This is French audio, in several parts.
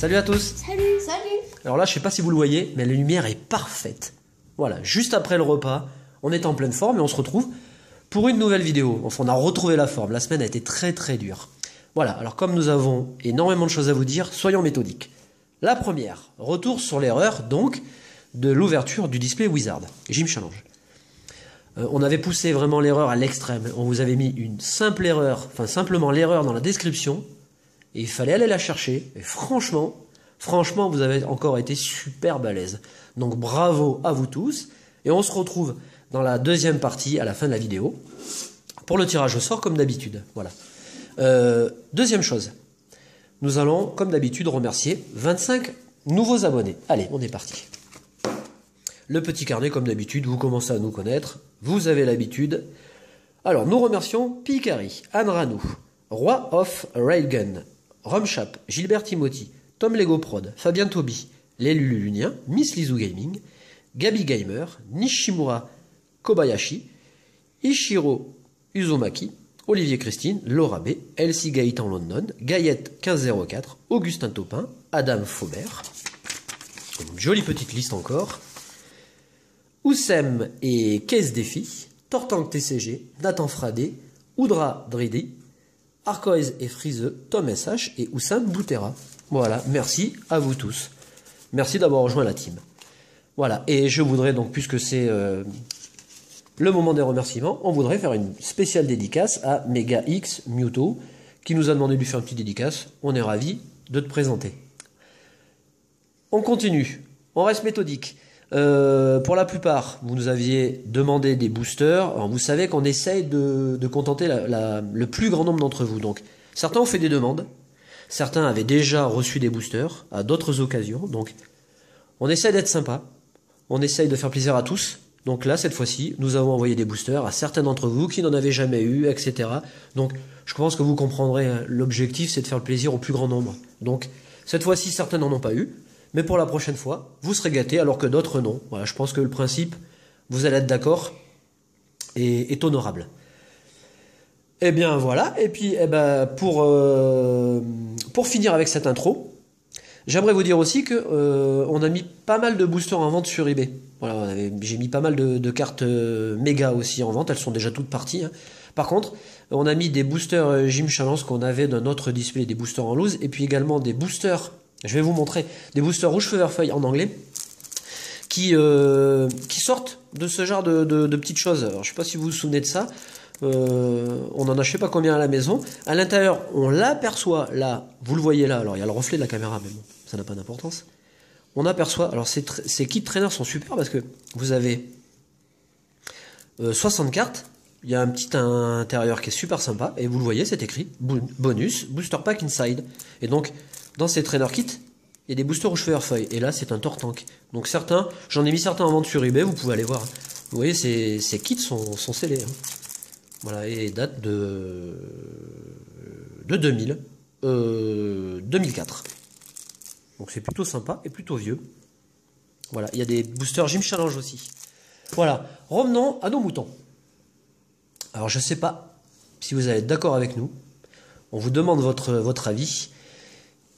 Salut à tous. Salut. Salut. Alors là, je sais pas si vous le voyez, mais la lumière est parfaite. Voilà, juste après le repas, on est en pleine forme et on se retrouve pour une nouvelle vidéo. Enfin, on a retrouvé la forme. La semaine a été très très dure. Voilà, alors comme nous avons énormément de choses à vous dire, soyons méthodiques. La première, retour sur l'erreur donc de l'ouverture du display Wizard, Gym Challenge. On avait poussé vraiment l'erreur à l'extrême. On vous avait mis une simple erreur, enfin simplement l'erreur dans la description, et il fallait aller la chercher. Et franchement, vous avez encore été super balèze. Donc bravo à vous tous. Et on se retrouve dans la deuxième partie à la fin de la vidéo pour le tirage au sort comme d'habitude. Voilà. Deuxième chose, nous allons comme d'habitude remercier 25 nouveaux abonnés. Allez, on est parti. Le petit carnet comme d'habitude, vous commencez à nous connaître, vous avez l'habitude. Alors nous remercions Picari, Anne Ranou, Roi of Railgun, Romchap, Gilbert Timothy, Tom Lego Prod, Fabien Toby, Les Luluniens, Miss Lizou Gaming, Gabi Gamer, Nishimura Kobayashi, Ishiro Uzumaki, Olivier Christine, Laura B, Elsie Gaëtan London, Gaillette 1504, Augustin Topin, Adam Faubert. Une jolie petite liste encore. Oussem et Case Défi, Tortank TCG, Nathan Fradé, Oudra Dridi, Arcoez et Friseux, Tom SH et Oussam Boutera. Voilà, merci à vous tous. Merci d'avoir rejoint la team. Voilà, et je voudrais donc, puisque c'est le moment des remerciements, on voudrait faire une spéciale dédicace à Mega X Muto, qui nous a demandé de lui faire une petite dédicace. On est ravis de te présenter. On continue, on reste méthodique. Pour la plupart, vous nous aviez demandé des boosters. Alors vous savez qu'on essaye de contenter le plus grand nombre d'entre vous. Donc, certains ont fait des demandes. Certains avaient déjà reçu des boosters à d'autres occasions. Donc, on essaye d'être sympa. On essaye de faire plaisir à tous. Donc là, cette fois-ci, nous avons envoyé des boosters à certains d'entre vous qui n'en avaient jamais eu, etc. Donc, je pense que vous comprendrez, l'objectif, c'est de faire le plaisir au plus grand nombre. Donc, cette fois-ci, certains n'en ont pas eu. Mais pour la prochaine fois, vous serez gâtés alors que d'autres non. Voilà, je pense que le principe, vous allez être d'accord, est honorable. Et bien voilà, et puis pour finir avec cette intro, j'aimerais vous dire aussi que on a mis pas mal de boosters en vente sur eBay. Voilà, j'ai mis pas mal de cartes méga aussi en vente, elles sont déjà toutes parties. Hein. Par contre, on a mis des boosters Gym Challenge qu'on avait dans notre display, des boosters en loose, et puis également des boosters. Je vais vous montrer des boosters rouge feu vert feuille en anglais qui sortent de ce genre de petites choses. Alors, je ne sais pas si vous vous souvenez de ça. On en a je sais pas combien à la maison. À l'intérieur, on l'aperçoit là. Vous le voyez là. Alors, il y a le reflet de la caméra, mais bon, ça n'a pas d'importance. On aperçoit. Alors, ces kits traîneurs sont super parce que vous avez 60 cartes. Il y a un petit intérieur qui est super sympa. Et vous le voyez, c'est écrit bonus, booster pack inside. Et donc, dans ces trainer kits, il y a des boosters rouge feu vert feuille. Et là, c'est un Tortank. Donc certains, j'en ai mis certains en vente sur eBay, vous pouvez aller voir. Vous voyez, ces kits sont scellés. Hein. Voilà, et datent de 2004. Donc c'est plutôt sympa et plutôt vieux. Voilà, il y a des boosters Gym Challenge aussi. Voilà, revenons à nos moutons. Alors je ne sais pas si vous allez être d'accord avec nous. On vous demande votre avis.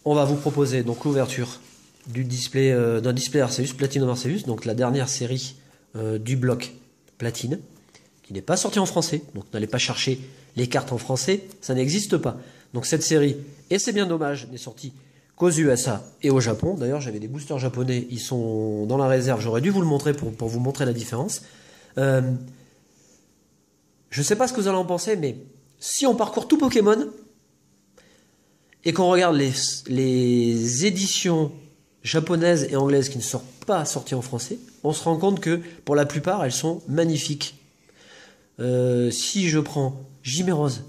On va vous proposer donc l'ouverture du display d'un display Arceus, Platinum Arceus, donc la dernière série du bloc platine, qui n'est pas sortie en français. Donc n'allez pas chercher les cartes en français, ça n'existe pas. Donc cette série, et c'est bien dommage, n'est sortie qu'aux USA et au Japon. D'ailleurs, j'avais des boosters japonais, ils sont dans la réserve. J'aurais dû vous le montrer pour vous montrer la différence. Je ne sais pas ce que vous allez en penser, mais si on parcourt tout Pokémon et qu'on regarde les éditions japonaises et anglaises qui ne sont pas sorties en français, on se rend compte que pour la plupart, elles sont magnifiques. Si je prends Gym Rose,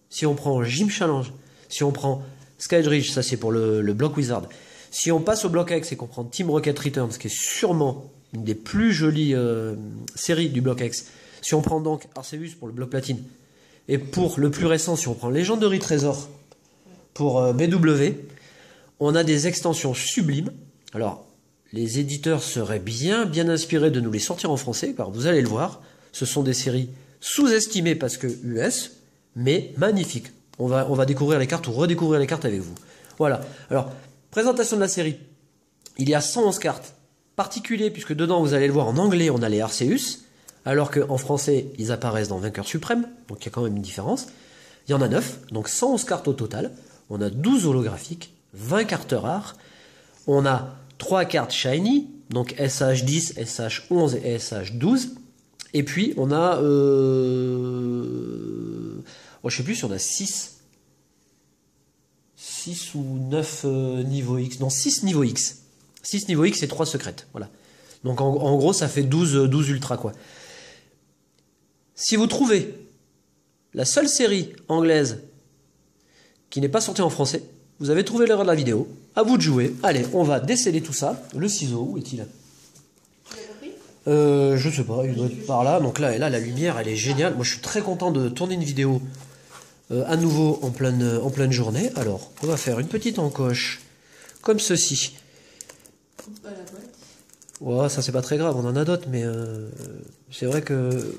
si on prend Gym Challenge, si on prend Skydridge, ça c'est pour le bloc Wizard, si on passe au bloc X et qu'on prend Team Rocket Returns, qui est sûrement une des plus jolies séries du bloc X, si on prend donc Arceus pour le bloc platine, et pour le plus récent, si on prend Legendary Trésor pour BW, on a des extensions sublimes. Alors, les éditeurs seraient bien inspirés de nous les sortir en français, car vous allez le voir, ce sont des séries sous-estimées parce que US, mais magnifiques. On va découvrir les cartes ou redécouvrir les cartes avec vous. Voilà. Alors, Présentation de la série. Il y a 111 cartes. Particulier, puisque dedans, vous allez le voir en anglais, on a les Arceus, alors qu'en français, ils apparaissent dans Vainqueur Suprême, donc il y a quand même une différence. Il y en a 9, donc 111 cartes au total. On a 12 holographiques, 20 cartes rares. On a 3 cartes Shiny, donc SH10, SH11 et SH12. Et puis, on a... je sais plus si on a 6 ou 9 niveaux X. Non, 6 niveaux X. 6 niveaux X et 3 secrètes. Voilà. Donc en gros, ça fait 12 ultras, quoi. Si vous trouvez la seule série anglaise qui n'est pas sortie en français, vous avez trouvé l'erreur de la vidéo. À vous de jouer. Allez, on va déceler tout ça. Le ciseau, où est-il? Je sais pas, il doit être par là. Donc là, la lumière, elle est géniale. Moi, je suis très content de tourner une vidéo à nouveau en pleine journée. Alors, on va faire une petite encoche comme ceci. Ouais, ça c'est pas très grave, on en a d'autres, mais c'est vrai que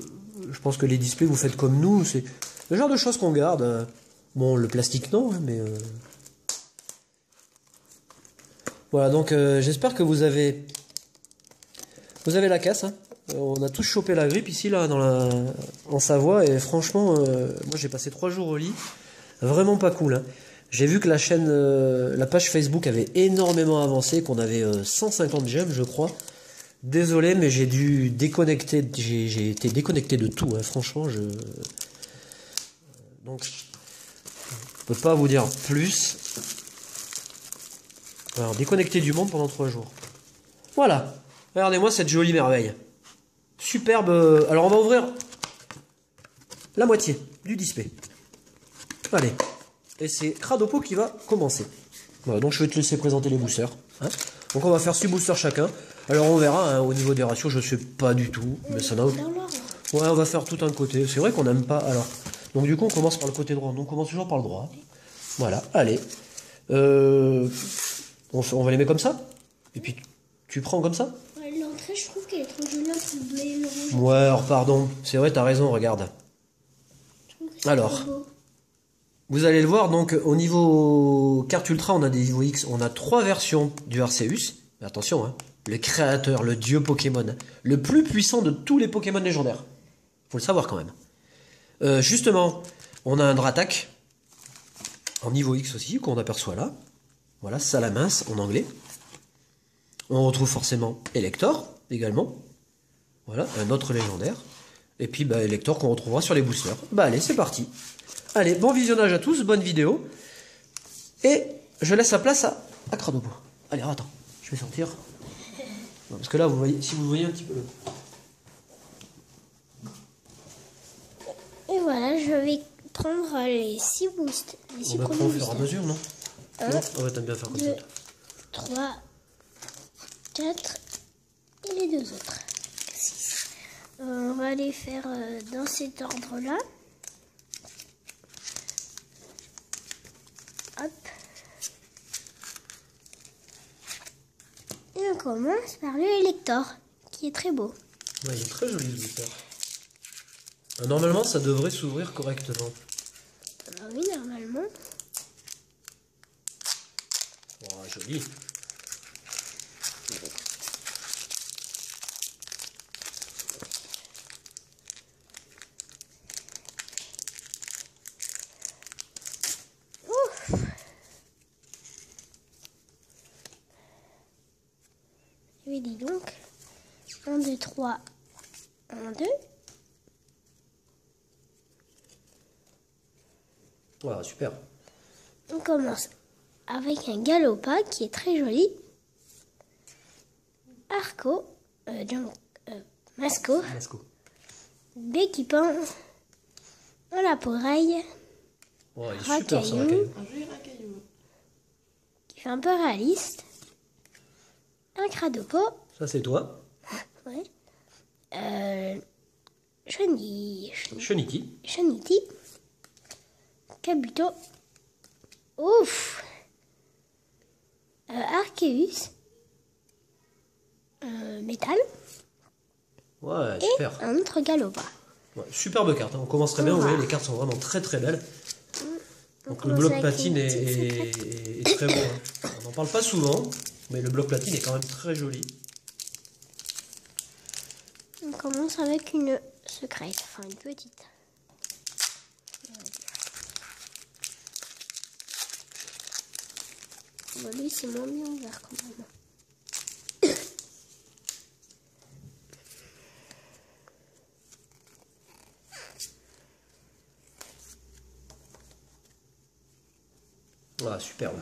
je pense que les displays, vous faites comme nous, c'est le genre de choses qu'on garde. Bon, le plastique non, hein, mais voilà. Donc j'espère que vous avez la casse. Hein. On a tous chopé la grippe ici là en Savoie, et franchement, moi j'ai passé 3 jours au lit, vraiment pas cool. Hein. J'ai vu que la page Facebook avait énormément avancé, qu'on avait 150 j'aime, je crois. Désolé, mais j'ai dû déconnecter, j'ai été déconnecté de tout, hein, franchement, donc, je peux pas vous dire plus. Alors, déconnecté du monde pendant 3 jours. Voilà, regardez-moi cette jolie merveille. Superbe, alors on va ouvrir la moitié du display. Allez, et c'est Cradopo qui va commencer. Voilà, donc je vais te laisser présenter les boosters. Hein. Donc on va faire 6 boosters chacun. Alors on verra, hein, au niveau des ratios, je sais pas du tout. Mais ça n'a aucun... Ouais, on va faire tout un côté. C'est vrai qu'on n'aime pas... Alors, donc du coup, on commence par le côté droit. Donc on commence toujours par le droit. Voilà, allez. On va les mettre comme ça. Et puis, tu prends comme ça. L'entrée, je trouve qu'elle est trop jolie entre le bleu et le rouge. Ouais, alors pardon. C'est vrai, t'as raison, regarde. Alors, vous allez le voir, donc au niveau carte ultra, on a des niveaux X. On a 3 versions du Arceus. Mais attention, hein. Le créateur, le dieu Pokémon, le plus puissant de tous les Pokémon légendaires. Faut le savoir quand même. Justement, on a un Dratak en niveau X aussi, qu'on aperçoit là. Voilà, Salamence en anglais. On retrouve forcément Elector également. Voilà, un autre légendaire. Et puis Elector qu'on retrouvera sur les boosters. Allez, c'est parti. Allez, bon visionnage à tous, bonne vidéo. Et je laisse la place à Cradopo. Allez, attends, je vais sortir. Parce que là, vous voyez, si vous voyez un petit peu... Et voilà, je vais prendre les 6 boosts. On va prendre au fur et à mesure, non? Non, ouais, t'aimes bien faire comme 2, ça. 3, 4 et les 2 autres. 6. On va les faire dans cet ordre-là. Hop. Et on commence par le Elector, qui est très beau. Ouais, il est très joli ce booster. Normalement, ça devrait s'ouvrir correctement. Oui, normalement. Oh, joli. Ouf. Et dis donc. 1, 2, 3. 1, 2. Voilà, super. On commence avec un Galopa qui est très joli. Arco, Masco, Béquipan, Olaporeille, Oh, il est super ça, Racaillou. Qui fait un peu réaliste. Un Cradopo. Ça, c'est toi. Ouais. Cheniti. Kabuto. Ouf. Arceus. Métal. Ouais, Et super. un autre Galopa. Ouais, superbe carte, hein. On commence très bien, vous voyez, les cartes sont vraiment très très belles. Donc le bloc platine est très beau. Hein. On n'en parle pas souvent, mais le bloc platine est quand même très joli. On commence avec une secrète, enfin une petite. Bon, lui c'est moins bien ouvert quand même. Ah, superbe.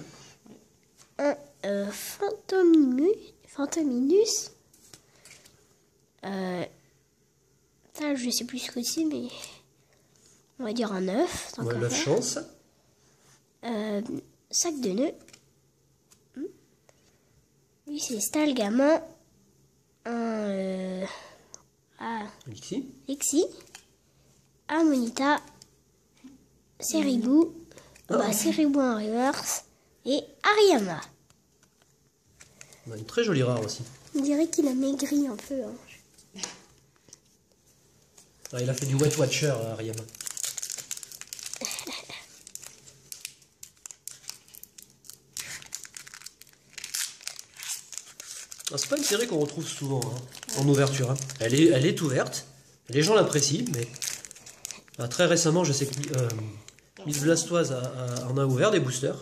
Un Fantominus. Ça, je sais plus ce que c'est, mais on va dire un œuf. Ouais, l'œuf chance. Sac de nœuds. Lui, c'est Stalgamin. Un Lexi. Ammonita. Ceribou. Ceribou en reverse. Et Ariama. On a une très jolie rare aussi. On dirait qu'il a maigri un peu. Hein. Ah, il a fait du Wet Watcher, Ariama. C'est pas une série qu'on retrouve souvent hein, en ouverture. Hein. Elle est ouverte. Les gens l'apprécient, mais très récemment, je sais que Miss Blastoise en a ouvert des boosters.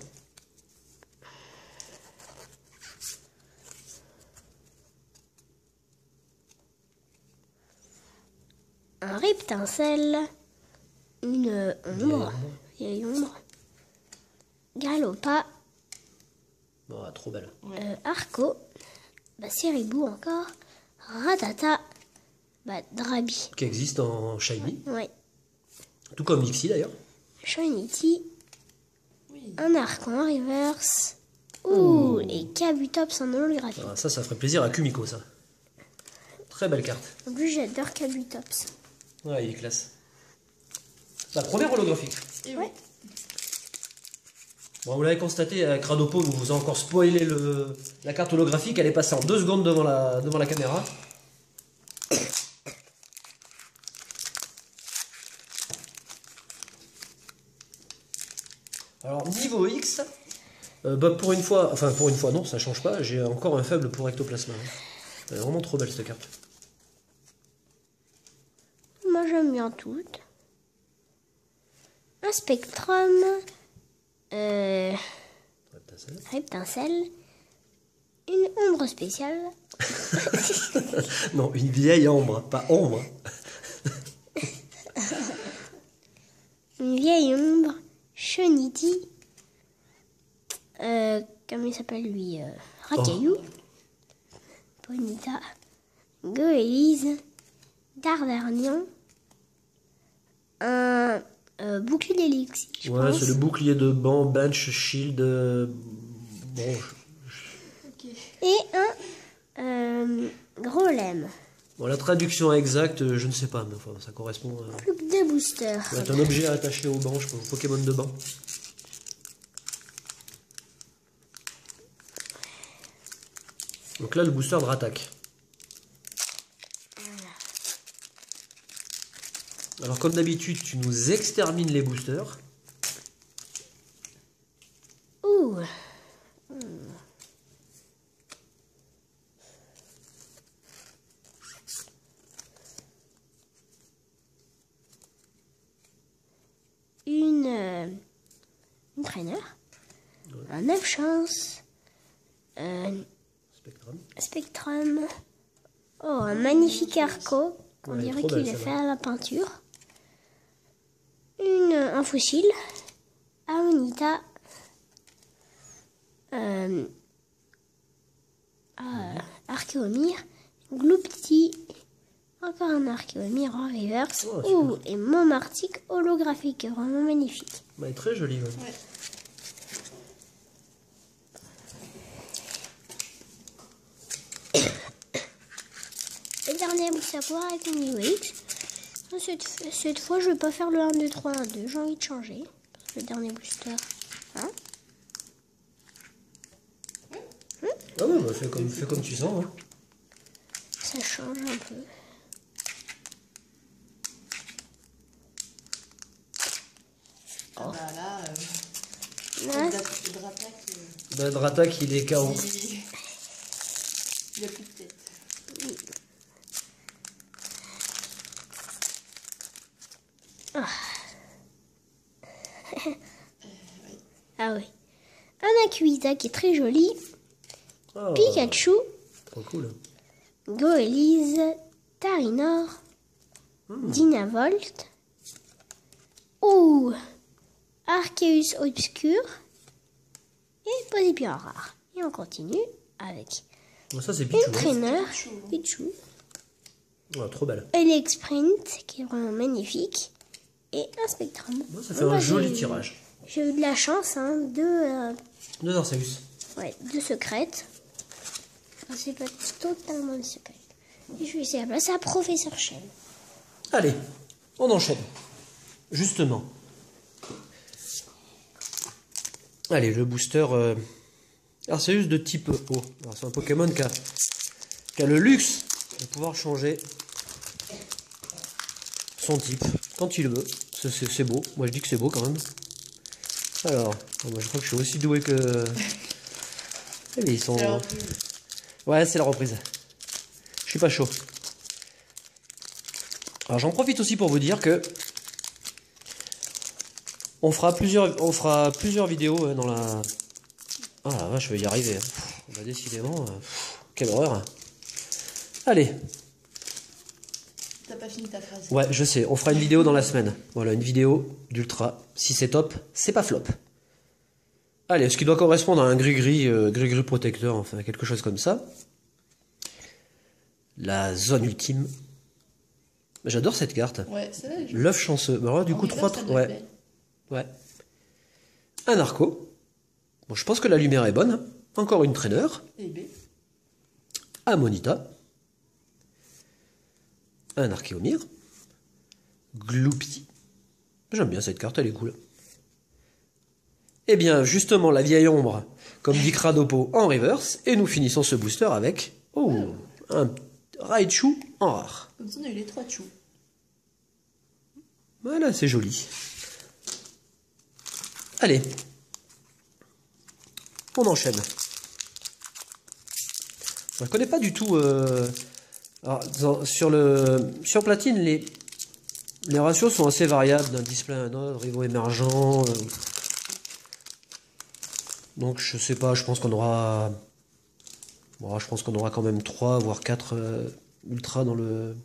Un Reptincelle, une ombre, vieille ombre, Galopa, trop belle. Arco, Ceribou encore, Ratata, Drabi. Qui existe en Shiny. Ouais. Tout comme Nixie d'ailleurs. Shinity, un Archon en reverse, et Kabutops en holographique. Ah, ça ferait plaisir à Kumiko ça. Très belle carte. En plus j'adore Kabutops. Ouais, il est classe. La première holographique. Ouais. Bon, vous l'avez constaté, Cradopo nous vous a encore spoilé la carte holographique. Elle est passée en 2 secondes devant la caméra. Alors, niveau X, pour une fois non, ça change pas. J'ai encore un faible pour Ectoplasma. Hein. Elle est vraiment trop belle cette carte. Moi j'aime bien toutes. Un Spectrum, Reptincelle, une ombre spéciale. Non, une vieille ombre, pas ombre. Une vieille ombre, Shinity, comment il s'appelle lui, Racaillou, Ponyta, Goélise, Dardarnian, un bouclier d'Elixir, je pense. Ouais, c'est le bouclier de banc, bench, shield. Bon. Et un Grolem. Bon, la traduction exacte, je ne sais pas, mais enfin, ça correspond. Plus que des boosters. C'est un objet attaché au banc, je pense, Pokémon de banc. Donc là, le booster de Rattaque. Alors, comme d'habitude, tu nous extermines les boosters. Ouh. Une trainer. Ouais. Un 9 chance. Spectrum. Oh, un magnifique Arco. On dirait qu'il est fait à la peinture. Un fossile. Ammonita. Archéomir. Gloopty. Encore un Archéomir en reverse. Et Momartic holographique. Vraiment magnifique. Ouais, très joli. Ouais. Ouais. Le dernier booster pour avec un niveau X. Cette fois, je vais pas faire le 1, 2, 3, 1, 2. J'ai envie de changer. Parce que le dernier booster. Hein? Ah ouais, bah, fais comme tu sens. Hein. Ça change un peu. Ah bah là, Hein? Dratak, il est KO. Il a plus de tête. Ah oui. Un Aquita qui est très joli. Oh, Pikachu, trop cool. Goélise, Tarinor, Dynavolt, ou Arceus Obscur et Posipure rare. Et on continue avec Bon, ça, c'est une Pichou. Hein. traîneur, Pichu, Ouais, trop belle. Elec Sprint qui est vraiment magnifique et un Spectrum. Bon, ça fait un joli tirage. J'ai eu de la chance, hein, Deux Arceus. de secrètes. Enfin, c'est pas totalement une secrète. Et je vais essayer de placer à Professeur Chen. Allez, on enchaîne. Justement. Allez, le booster Arceus de type eau. Alors, c'est un Pokémon qui a le luxe de pouvoir changer son type quand il veut. C'est beau. Moi, je dis que c'est beau quand même. Alors, moi, je crois que je suis aussi doué que... Allez, ils sont... Ouais, c'est la reprise. Je suis pas chaud. Alors, j'en profite aussi pour vous dire que on fera plusieurs vidéos dans la... Ah la vache, je vais y arriver. Bah, décidément, quelle horreur. Allez. T'as pas fini ta phrase. Ouais, je sais, on fera une vidéo dans la semaine. Voilà, une vidéo d'ultra. Si c'est top, c'est pas flop. Allez, ce qui doit correspondre à un gris-gris protecteur, enfin quelque chose comme ça. La zone ultime. J'adore cette carte. Ouais, c'est vrai. L'œuf chanceux. Bah, alors, du coup, 3... Ouais. Ouais. Un Arco. Bon, je pense que la lumière est bonne. Hein. Encore une traîneur. Et B. Amonita. Un Archéomir. Gloopy. J'aime bien cette carte, elle est cool. Eh bien, justement, la vieille ombre, comme dit Cradopo, en reverse. Et nous finissons ce booster avec... Oh, un Raichu en rare. Comme ça, on a eu les 3 choux. Voilà, c'est joli. Allez. On enchaîne. Je ne connais pas du tout... Alors, sur Platine, les ratios sont assez variables d'un display à un autre, rivaux émergents. Donc je sais pas, je pense qu'on aura... Bon, je pense qu'on aura quand même 3 voire 4 ultra dans le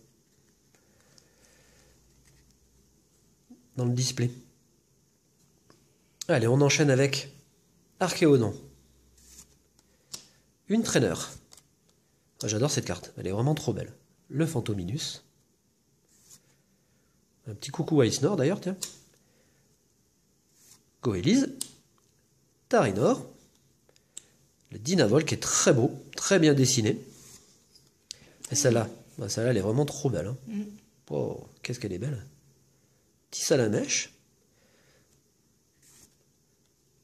display. Allez, on enchaîne avec Archéodon. Une traîneur. Ah, j'adore cette carte, elle est vraiment trop belle. Le Fantominus. Un petit coucou à Isnor d'ailleurs, tiens. Goélise. Tarinor. Le Dynavol qui est très beau, très bien dessiné. Et celle-là, celle-là elle est vraiment trop belle. Hein. Oh, qu'est-ce qu'elle est belle. Petit Salamèche.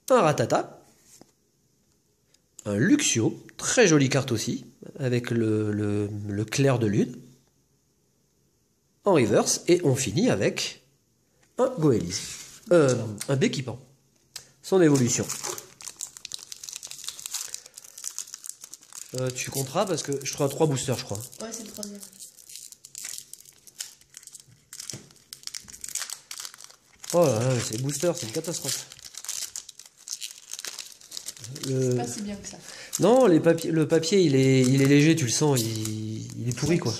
Un Ratata. Un Luxio, très jolie carte aussi, avec le clair de lune. En reverse, et on finit avec un Goélise. Un Béquipant. Son évolution. Tu compteras parce que je crois 3 boosters, je crois. Ouais, c'est le 3e. Oh là là, c'est booster, c'est une catastrophe. C'est pas si bien que ça. Non, le papier, il est léger, tu le sens, il est pourri, quoi.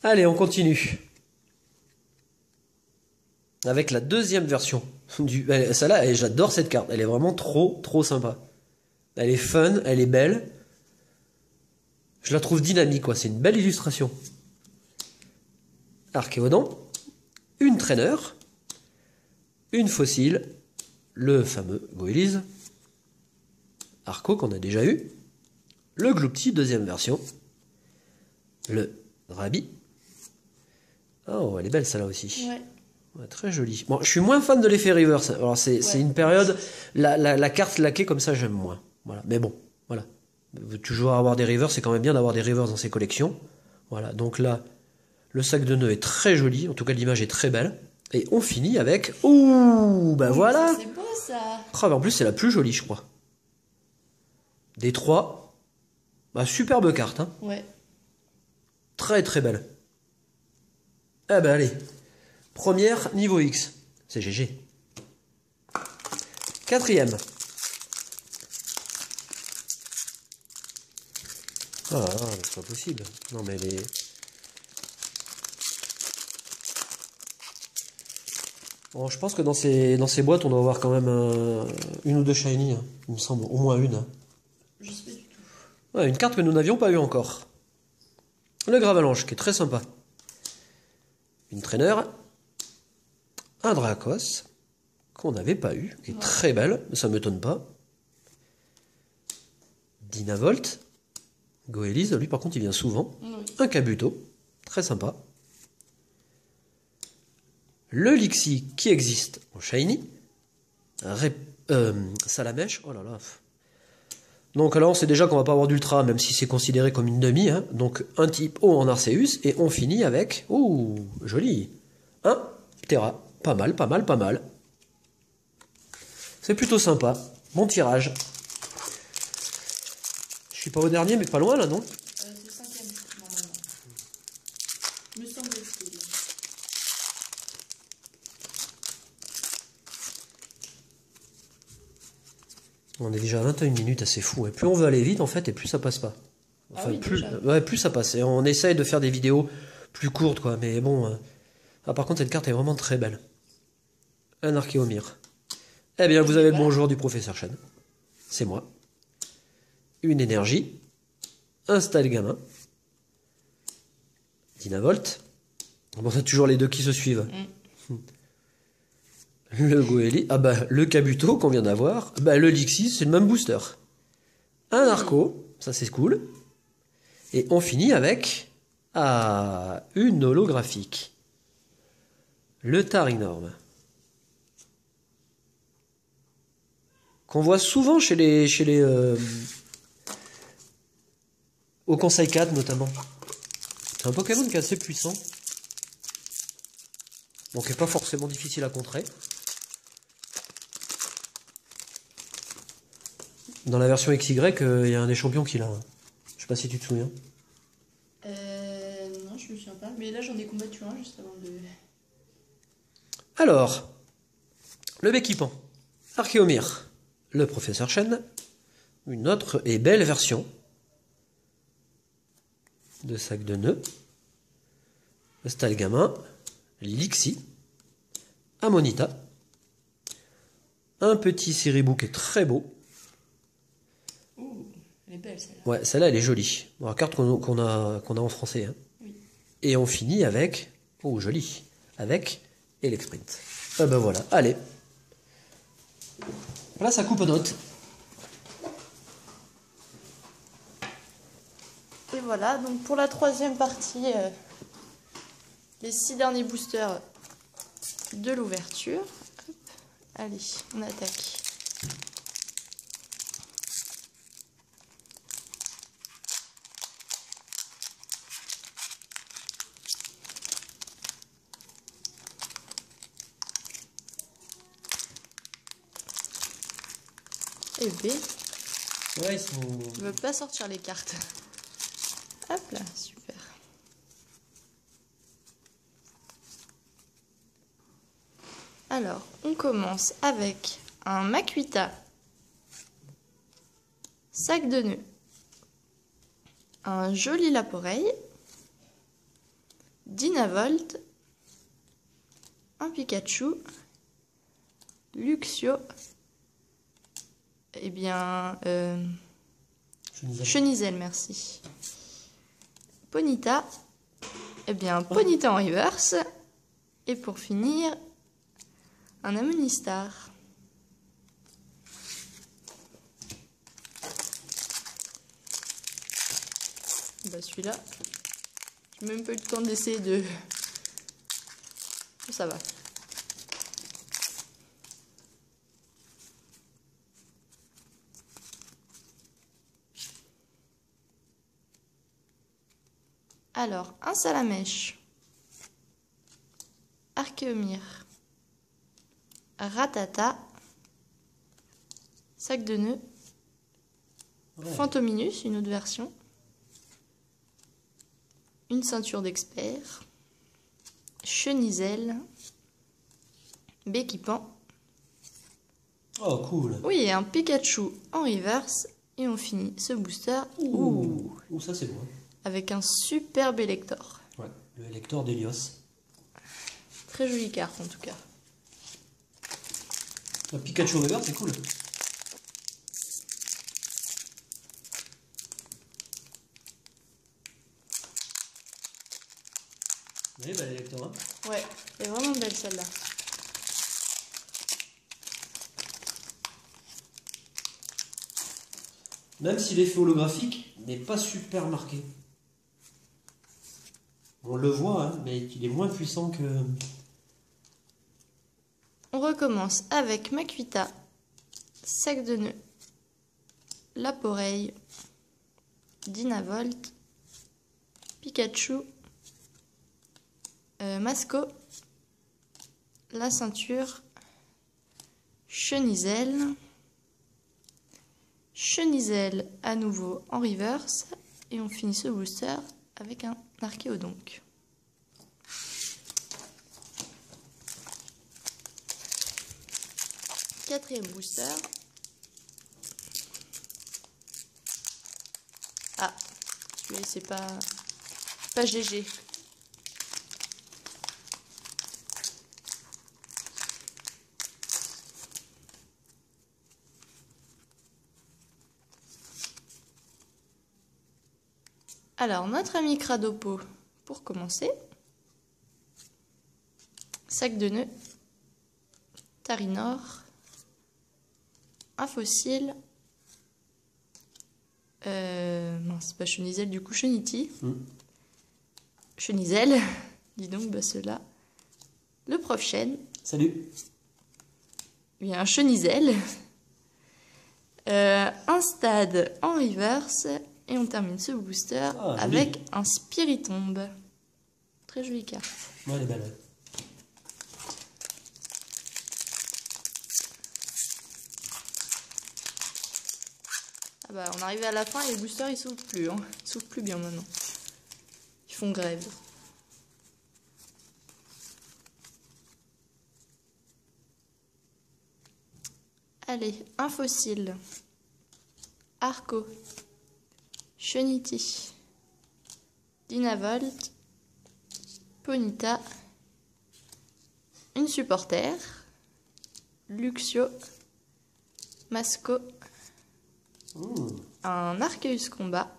Allez, on continue. Avec la deuxième version. Celle-là, j'adore cette carte. Elle est vraiment trop sympa. Elle est fun, elle est belle. Je la trouve dynamique, quoi. C'est une belle illustration. Archéodon. Une traîneur. Une fossile. Le fameux Goélise. Arco qu'on a déjà eu. Le Gloopty, deuxième version. Le Drabi. Oh, elle est belle celle-là aussi. Ouais. Ouais, très jolie. Bon, je suis moins fan de l'effet reverse. Alors c'est une période, la carte laquée comme ça j'aime moins. Voilà. Mais bon, voilà. Toujours avoir des reverse, c'est quand même bien d'avoir des reverse dans ses collections. Voilà. Donc là, le sac de nœuds est très joli. En tout cas, l'image est très belle. Et on finit avec... Ouh, ben voilà. C'est beau ça. Ah, en plus, c'est la plus jolie, je crois. Des 3. Bah, superbe carte, hein. Ouais. Très très belle. Eh ben allez. Première, niveau X. C'est GG. Quatrième. Ah, c'est pas possible. Non mais les... Bon, je pense que dans ces boîtes, on doit avoir quand même une ou deux shiny, hein, il me semble, au moins une. Hein. Je sais pas du tout. Ouais, une carte que nous n'avions pas eu encore. Le Gravalanche, qui est très sympa. Une trainer. Un Dracos, qu'on n'avait pas eu, qui est très belle, mais ça ne m'étonne pas. Dynavolt. Goélise, lui par contre il vient souvent. Oui. Un Kabuto, très sympa. Le Lixie qui existe en Shiny. Salamèche, oh là là. Donc là on sait déjà qu'on va pas avoir d'ultra, même si c'est considéré comme une demi. Hein. Donc un type haut en Arceus, et on finit avec... Ouh, joli. Un Terra, pas mal, pas mal, pas mal. C'est plutôt sympa. Bon tirage. Je suis pas au dernier, mais pas loin là, non? C'est le 5e, normalement. Me semble-t-il. On est déjà à 21 minutes, assez fou. Et plus on veut aller vite, en fait, et plus ça passe pas. Enfin, Ah oui, plus, déjà. ouais, plus ça passe. Et on essaye de faire des vidéos plus courtes, quoi. Mais bon. Ah, par contre, cette carte est vraiment très belle. Un Archéomir. Eh bien, vous avez le bonjour du professeur Chen. C'est moi. Une énergie. Un Stalgamin. Dynavolt. Bon, c'est toujours les deux qui se suivent. Le Goéli. Ah bah, le Kabuto qu'on vient d'avoir. Bah, le Lixie, c'est le même booster. Un Arco. Ça, c'est cool. Et on finit avec... Ah, une holographique. Le Tarinorm. Qu'on voit souvent chez les au Conseil 4 notamment. C'est un Pokémon qui est assez puissant. Bon, qui n'est pas forcément difficile à contrer. Dans la version XY, il y a un des champions qui l'a. Je sais pas si tu te souviens. Non, je me souviens pas. Mais là, j'en ai combattu un juste avant de... Alors, le Béquipant, Archéomir, le professeur Chen, une autre et belle version de sac de nœuds, le Stalgamin, Lixie, Amonita, un petit Siribou qui est très beau. Ouh, elle est belle celle-là. Ouais, celle-là elle est jolie. Bon, la carte qu'on a en français. Hein. Oui. Et on finit avec, oh joli, avec Electrint. Ah ben voilà, allez. Là ça coupe note. Et voilà, donc pour la troisième partie, les 6 derniers boosters de l'ouverture. Hop. Allez, on attaque. Et B, Ouais, ils sont... ne veut pas sortir les cartes. Hop là, super. Alors, on commence avec un Makuita, sac de nœuds, un joli Laporeille, Dynavolt, un Pikachu, Luxio, eh bien, Chenizel, merci. Ponyta, eh bien, Ponyta en reverse. Et pour finir, un Amonistar. Bah celui-là, j'ai même pas eu le temps d'essayer de... Ça va. Alors, un Salamèche, Archéomir, Ratata, Sac de nœuds, Ouais. Fantominus, une autre version, une ceinture d'expert, Chenisel, Béquipan, Oh, cool. oui, et un Pikachu en reverse, et on finit ce booster Ouh, ça c'est bon. avec un superbe Elector. Ouais, le Elector d'Helios. Très jolie carte en tout cas. Un Pikachu River, c'est cool. Elle est belle, Elector. Hein. Ouais, elle est vraiment belle celle-là. Même si l'effet holographique n'est pas super marqué. On le voit, hein, mais il est moins puissant que... On recommence avec Makuita, Sac de nœuds, Laporeille, Dynavolt, Pikachu, Masco, la ceinture, Chenisel, Chenisel à nouveau en reverse, et on finit ce booster avec un Archéodonc. Quatrième booster. Ah, celui-là c'est pas GG. Alors, notre ami Cradopo, pour commencer. Sac de nœuds, Tarinor, un fossile, mince, pas Chenisel, du coup Cheniti. Chenisel, dis donc, bah ceux-là. Le Prof Chen. Salut. Il y a un Chenisel. Un stade en reverse. Et on termine ce booster avec un Spiritomb. Très jolie carte. Ouais, elle est belle. Ah bah, on arrive à la fin et les boosters ils s'ouvrent plus. Hein. Ils s'ouvrent plus bien maintenant. Ils font grève. Allez, un fossile. Arco. Cheniti. Dynavolt. Ponyta. Une supporter. Luxio. Masco. Un Arceus Combat.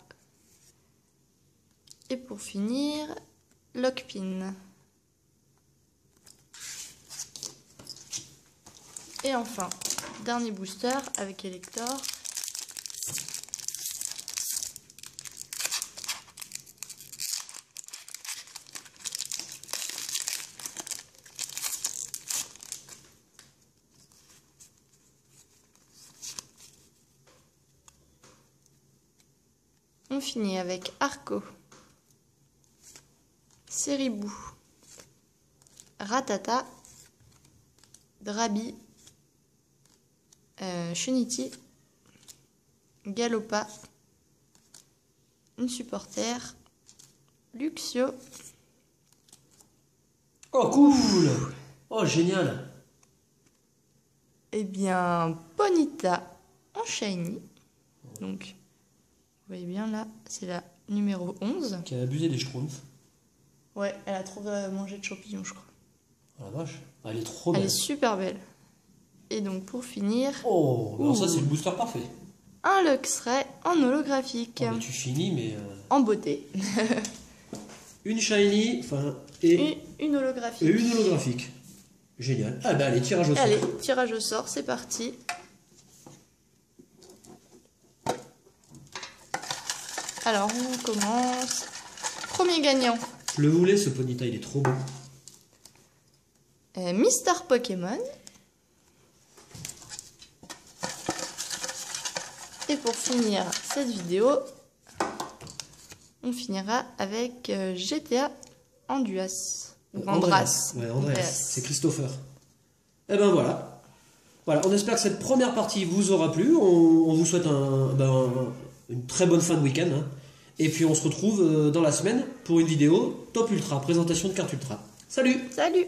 Et pour finir, Lockpin. Et enfin, dernier booster avec Elector. On finit avec Arco, Seribou, Ratata, Drabi, Cheniti, Galopa, une supporter, Luxio. Oh, cool. Oh, génial. Eh bien, Ponyta en shiny. Donc, vous voyez bien là, c'est la numéro 11. Qui a abusé des schtroumpfs. Ouais, elle a trop mangé de champignons, je crois. Oh la vache. Elle est trop Elle belle. est super belle. Et donc, pour finir, Oh, alors ça c'est le booster parfait. un Luxray en holographique. Oh, mais tu finis, mais... En beauté. Une shiny, enfin... Et Une holographique. une holographique. Génial. Ah bah allez, tirage au sort. Allez, tirage au sort, c'est parti. Alors, on commence. Premier gagnant, Je le voulais, ce Ponyta, il est trop beau. Mister Pokémon. Et pour finir cette vidéo, on finira avec GTA Anduas. Andras. Ouais, Andreas. C'est Christopher. Et ben voilà. Voilà, on espère que cette première partie vous aura plu. On vous souhaite une très bonne fin de week-end. Hein. Et puis on se retrouve dans la semaine pour une vidéo Top Ultra, présentation de carte Ultra. Salut! Salut!